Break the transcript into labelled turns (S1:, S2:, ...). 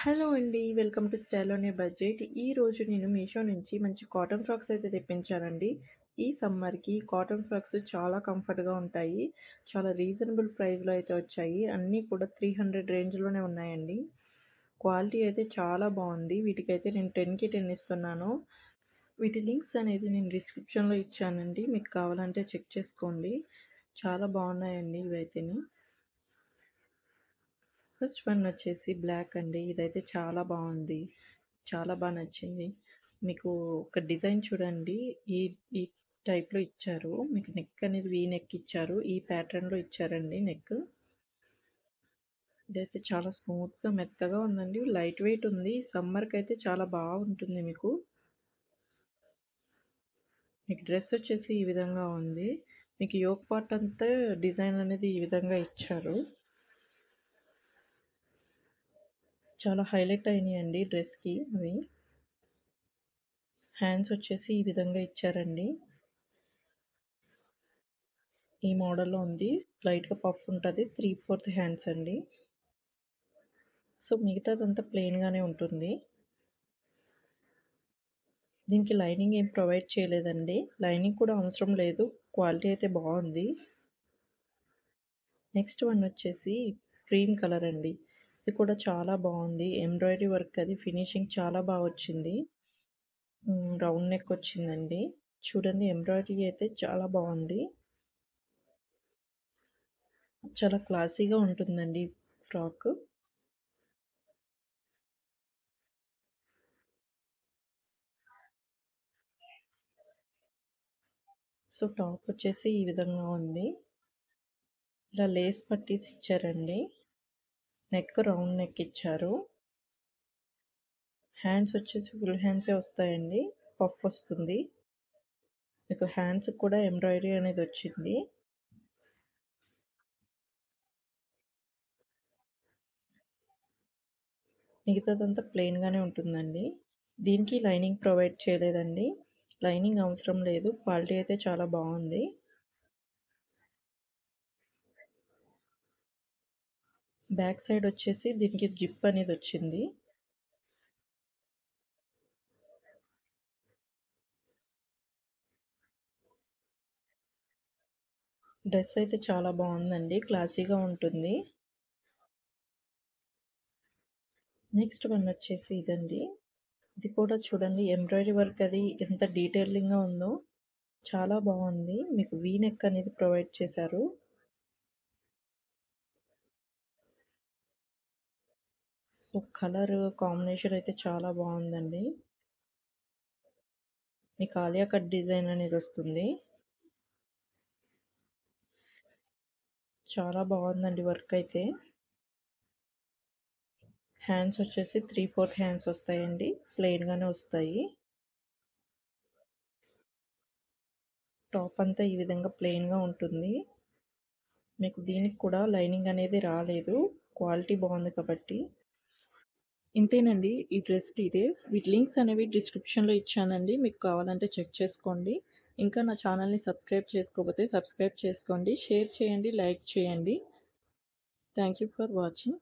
S1: Hello అండి. Welcome to style on a budget. ఈరోజు నేను మీషో నుంచి మంచి కాటన్ ఫ్రాక్స్ అయితే తెప్పించానండి. ఈ సమ్మర్‌కి కాటన్ ఫ్రాక్స్ చాలా కంఫర్ట్‌గా ఉంటాయి. చాలా రీజనబుల్ ప్రైస్‌లో అయితే వచ్చాయి. అన్నీ కూడా 300 రేంజ్‌లోనే ఉన్నాయండి. క్వాలిటీ అయితే చాలా బావుంది. వీటికైతే నేను 10కి 10 ఇస్తున్నాను. వీటి లింక్స్ అనేది నేను డిస్క్రిప్షన్‌లో ఇచ్చానండి. మీకు కావాలంటే చెక్ చేసుకోండి. చాలా బావున్నాయండి ఇవైతేని. ఫస్ట్ వన్ వచ్చేసి బ్లాక్ అండి. ఇదైతే చాలా బావుంది. చాలా నచ్చింది. మీకు ఒక డిజైన్ చూడండి. ఈ ఈ టైప్‌లో ఇచ్చారు. మీకు నెక్ అనేది వీ నెక్ ఇచ్చారు. ఈ ప్యాటర్న్‌లో ఇచ్చారండి నెక్. ఇదైతే చాలా స్మూత్‌గా మెత్తగా ఉందండి. లైట్ వెయిట్ ఉంది. సమ్మర్‌కైతే చాలా బాగుంటుంది మీకు. మీకు డ్రెస్ వచ్చేసి ఈ విధంగా ఉంది. మీకు యోక్ పార్ట్ అంతా డిజైన్ అనేది ఈ విధంగా ఇచ్చారు. చాలా హైలైట్ అయినాయండి డ్రెస్‌కి అవి. హ్యాండ్స్ వచ్చేసి ఈ విధంగా ఇచ్చారండి. ఈ మోడల్‌లో ఉంది. లైట్‌గా పఫ్ ఉంటది. 3/4 హ్యాండ్స్ అండి. సో, మిగతాదంతా ప్లెయిన్‌గానే ఉంటుంది. దీనికి లైనింగ్ ఏం ప్రొవైడ్ చేయలేదండి. లైనింగ్ కూడా అవసరం లేదు. క్వాలిటీ అయితే బావుంది. నెక్స్ట్ వన్ వచ్చేసి క్రీమ్ కలర్ అండి. ఇది కూడా చాలా బావుంది. ఎంబ్రాయిడరీ వర్క్ అది ఫినిషింగ్ చాలా వచ్చింది. రౌండ్ నెక్ వచ్చిందండి. చూడండి ఎంబ్రాయిడరీ అయితే చాలా బావుంది. చాలా క్లాసీగా ఉంటుందండి ఫ్రాక్. సో, టాప్ వచ్చేసి ఈ విధంగా ఉంది. ఇలా లేస్ పట్టీస్ ఇచ్చారండి. నెక్ రౌండ్ నెక్ ఇచ్చారు. హ్యాండ్స్ వచ్చేసి ఫుల్ హ్యాండ్సే వస్తాయండి. పఫ్ వస్తుంది. మీకు హ్యాండ్స్‌కి కూడా ఎంబ్రాయిడరీ అనేది వచ్చింది. మిగతాదంతా ప్లెయిన్‌గానే ఉంటుందండి. దీనికి లైనింగ్ ప్రొవైడ్ చేయలేదండి. లైనింగ్ అవసరం లేదు. క్వాలిటీ అయితే చాలా బావుంది. బ్యాక్ సైడ్ వచ్చేసి దీనికి జిప్ అనేది వచ్చింది. డ్రెస్ అయితే చాలా బావుందండి. క్లాసీగా ఉంటుంది. నెక్స్ట్ వన్ వచ్చేసి ఇదండి. ఇది కూడా చూడండి ఎంబ్రాయిడరీ వర్క్ అది ఎంత డీటెయిలింగ్‌గా ఉందో. చాలా బావుంది. మీకు వీ నెక్ అనేది ప్రొవైడ్ చేశారు. సో, కలర్ కాంబినేషన్ అయితే చాలా బావుందండి. మీకు ఆలియా కట్ డిజైన్ అనేది వస్తుంది. చాలా బావుందండి వర్క్ అయితే. హ్యాండ్స్ వచ్చేసి 3/4 హ్యాండ్స్ వస్తాయండి. ప్లెయిన్‌గానే వస్తాయి. టాప్ అంతా ఈ విధంగా ప్లెయిన్‌గా ఉంటుంది. మీకు దీనికి కూడా లైనింగ్ అనేది రాలేదు. క్వాలిటీ బావుంది కాబట్టి. ఇంతేనండి ఈ డ్రెస్ డీటెయిల్స్. వీటి లింక్స్ అనేవి డిస్క్రిప్షన్‌లో ఇచ్చానండి. మీకు కావాలంటే చెక్ చేసుకోండి. ఇంకా నా ఛానల్‌ని సబ్స్క్రైబ్ చేసుకోకపోతే సబ్స్క్రైబ్ చేసుకోండి. షేర్ చేయండి, లైక్ చేయండి. Thank you for watching.